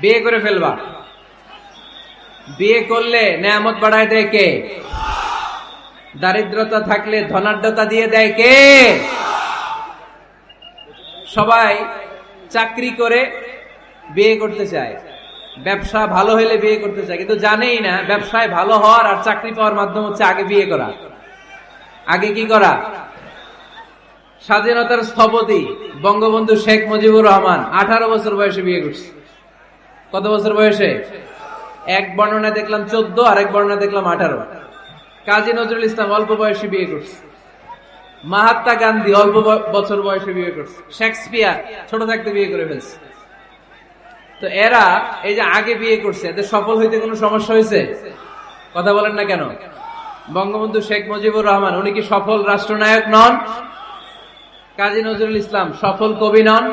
বিয়ে করে ফেলবা। বিয়ে করলে নেয়ামত বাড়ায় দেয় কে? দারিদ্রতা থাকলে ধনাঢ্যতা দিয়ে দেয় কে? সবাই চাকরি করে বিয়ে করতে চায়, ব্যবসা ভালো হইলে বিয়ে করতে চায়, কিন্তু জানেই না ব্যবসায় ভালো হওয়ার আর চাকরি পাওয়ার মাধ্যম হচ্ছে আগে বিয়ে করা। আগে কি করা? স্বাধীনতার স্থপতি বঙ্গবন্ধু শেখ মুজিবুর রহমান 18 বছর বয়সে বিয়ে করছে। কত বছর বয়সে? এক বর্ণনা দেখলাম 14, আর এক বর্ণনা দেখলাম 18। কাজী নজরুল ইসলাম অল্প বয়সে বিয়ে করছে। মহাত্মা গান্ধী অল্প বছর বয়সে বিয়ে করছে। শেক্সপিয়ার ছোট থাকতে বিয়ে করে ফেলছে। তো এরা এই যে আগে বিয়ে করছে, এদের সফল হইতে কোনো সমস্যা হয়েছে? কথা বলেন না কেন? বঙ্গবন্ধু শেখ মুজিবুর রহমান উনি কি সফল রাষ্ট্রনায়ক নন? কাজী নজরুল ইসলাম সফল কবি নন?